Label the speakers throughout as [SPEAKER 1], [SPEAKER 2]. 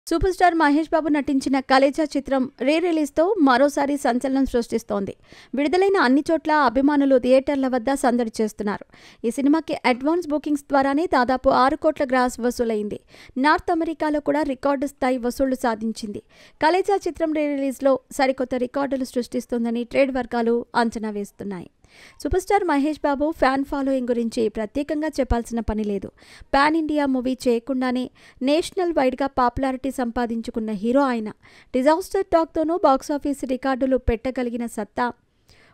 [SPEAKER 1] Super star Mahesh Babu నటించిన కలేజా చిత్రం రీ రిలీజ్తో మరోసారి సంచలనం సృష్టిస్తోంది. విడుదలైన అన్ని చోట్ల అభిమానులు థియేటర్ల వద్ద సందడి చేస్తున్నారు. ఈ సినిమాకి అడ్వాన్స్ బుకింగ్స్ ద్వారానే దాదాపు 6 కోట్ల గ్రాస్ వసూలైంది. నార్త్ అమెరికాలో కూడా రికార్డు స్థాయి వసూళ్లు సాధించింది. కలేజా చిత్రం రీ రిలీజ్లో సరికొత్త రికార్డులు సృష్టిస్తోందని ట్రేడ్ వర్గాలు అంచనా వేస్తున్నాయి. Super star Mahesh Babu fan following గురించి ప్రత్యేకంగా చెప్పాల్సిన పని లేదు. పాన్ ఇండియా మూవీ చేయకుండానే నేషనల్ వైడ్గా పాపులారిటీ సంపాదించుకున్న హీరో ఆయన. డిజాస్టర్ టాక్తోనూ బాక్సాఫీస్ రికార్డులు పెట్టగలిగిన సత్తా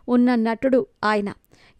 [SPEAKER 1] ఉన్న నటుడు ఆయన.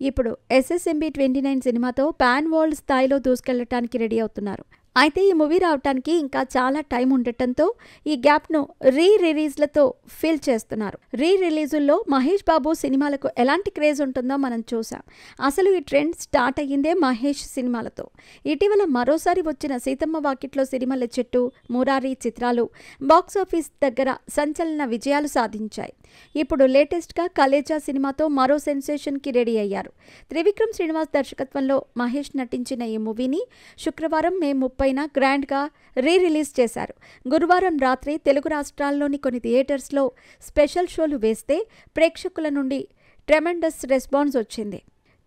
[SPEAKER 1] ఇప్పుడు SSMB 29 సినిమాతో పాన్ వరల్డ్ స్థాయిలో దూసుకెళ్లటానికి రెడీ అవుతున్నారు. అయితే ఈ మూవీ రావటానికి ఇంకా చాలా టైం ఉండటంతో ఈ గ్యాప్ను రీ రిలీజ్లతో ఫిల్ చేస్తున్నారు. రీ రిలీజుల్లో మహేష్ బాబు సినిమాలకు ఎలాంటి క్రేజ్ ఉంటుందో మనం చూసాం. అసలు ఈ ట్రెండ్ స్టార్ట్ అయ్యిందే మహేష్ సినిమాలతో. ఇటీవల మరోసారి వచ్చిన సీతమ్మ వాకిట్లో సిరిమల్లె చెట్టు, మురారి చిత్రాలు బాక్సాఫీస్ దగ్గర సంచలన విజయాలు సాధించాయి. ఇప్పుడు లేటెస్ట్గా కలేజా సినిమాతో మరో సెన్సేషన్కి రెడీ అయ్యారు. త్రివిక్రమ్ శ్రీనివాస్ దర్శకత్వంలో మహేష్ నటించిన ఈ మూవీని శుక్రవారం మే 30న గ్రాండ్గా రీ రిలీజ్ చేశారు. గురువారం రాత్రి తెలుగు రాష్ట్రాల్లోని కొన్ని థియేటర్స్లో స్పెషల్ షోలు వేస్తే ప్రేక్షకుల నుండి ట్రెమెండస్ రెస్పాన్స్ వచ్చింది.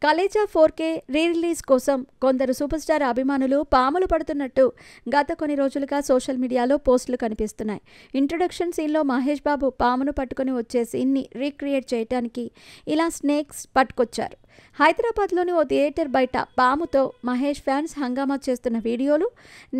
[SPEAKER 1] కలేజా 4K రీ రిలీజ్ కోసం కొందరు సూపర్ స్టార్ అభిమానులు పాములు పడుతున్నట్టు గత కొన్ని రోజులుగా సోషల్ మీడియాలో పోస్టులు కనిపిస్తున్నాయి. ఇంట్రొడక్షన్ సీన్లో మహేష్ బాబు పామును పట్టుకుని వచ్చే సీన్ని రీక్రియేట్ చేయడానికి ఇలా స్నేక్స్ పట్టుకొచ్చారు. హైదరాబాద్లోని ఓ థియేటర్ బయట పాముతో మహేష్ ఫ్యాన్స్ హంగామా చేస్తున్న వీడియోలు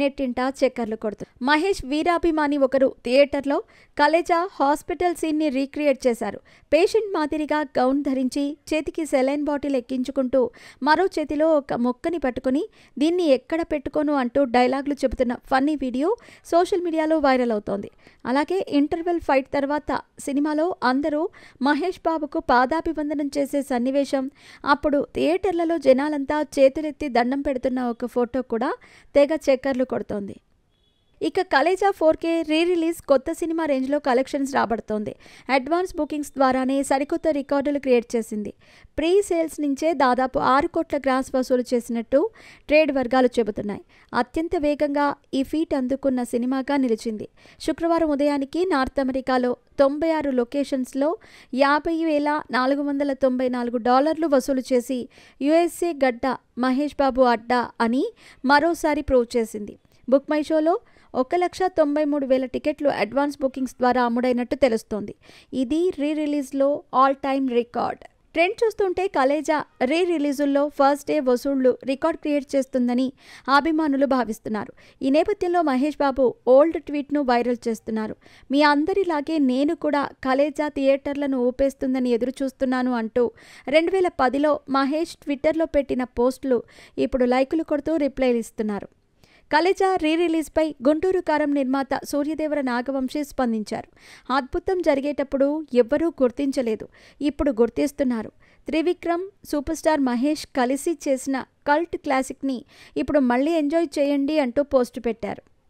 [SPEAKER 1] నెట్టింట చక్కర్లు కొడుతున్నాయి. మహేష్ వీరాభిమాని ఒకరు థియేటర్లో కలేజా హాస్పిటల్ సీన్ని రీక్రియేట్ చేశారు. పేషెంట్ మాదిరిగా గౌన్ ధరించి చేతికి సెలైన్ బాటిల్ ఎక్కించుకుంటూ మరో చేతిలో ఒక మొక్కని పట్టుకుని దీన్ని ఎక్కడ పెట్టుకోను అంటూ డైలాగులు చెబుతున్న ఫన్నీ వీడియో సోషల్ మీడియాలో వైరల్ అవుతోంది. అలాగే ఇంటర్వెల్ ఫైట్ తర్వాత సినిమాలో అందరూ మహేష్ బాబుకు పాదాభివందనం చేసే సన్నివేశం, అప్పుడు థియేటర్లలో జనాలంతా చేతులెత్తి దండం పెడుతున్న ఒక ఫోటో కూడా తెగ చక్కర్లు కొడుతోంది. ఇక కలేజా 4K రీ రిలీజ్ కొత్త సినిమా రేంజ్లో కలెక్షన్స్ రాబడుతోంది. అడ్వాన్స్ బుకింగ్స్ ద్వారానే సరికొత్త రికార్డులు క్రియేట్ చేసింది. ప్రీ సేల్స్ నుంచే దాదాపు 6 కోట్ల గ్రాస్ వసూలు చేసినట్టు ట్రేడ్ వర్గాలు చెబుతున్నాయి. అత్యంత వేగంగా ఈ ఫీట్ అందుకున్న సినిమాగా నిలిచింది. శుక్రవారం ఉదయానికి నార్త్ అమెరికాలో 96 లొకేషన్స్లో $50,494 వసూలు చేసి USA గడ్డ మహేష్ బాబు అడ్డా అని మరోసారి ప్రూవ్ చేసింది. బుక్ మై షోలో 1,93,000 టికెట్లు అడ్వాన్స్ బుకింగ్స్ ద్వారా అమ్ముడైనట్టు తెలుస్తోంది. ఇది రీ రిలీజ్లో ఆల్ టైమ్ రికార్డ్. ట్రెండ్ చూస్తుంటే కలేజా రీ రిలీజుల్లో ఫస్ట్ డే వసూళ్లు రికార్డ్ క్రియేట్ చేస్తుందని అభిమానులు భావిస్తున్నారు. ఈ నేపథ్యంలో మహేష్ బాబు ఓల్డ్ ట్వీట్ను వైరల్ చేస్తున్నారు. మీ అందరిలాగే నేను కూడా కలేజా థియేటర్లను ఊపేస్తుందని ఎదురు చూస్తున్నాను అంటూ 2010లో మహేష్ ట్విట్టర్లో పెట్టిన పోస్టులు ఇప్పుడు లైకులు కొడుతూ రిప్లైలు ఇస్తున్నారు. కలేజా రీ రిలీజ్పై గుంటూరు కారం నిర్మాత సూర్యదేవర నాగవంశీ స్పందించారు. అద్భుతం జరిగేటప్పుడు ఎవ్వరూ గుర్తించలేదు, ఇప్పుడు గుర్తిస్తున్నారు. త్రివిక్రమ్, సూపర్ స్టార్ మహేష్ కలిసి చేసిన కల్ట్ క్లాసిక్ని ఇప్పుడు మళ్ళీ ఎంజాయ్ చేయండి అంటూ పోస్టు పెట్టారు.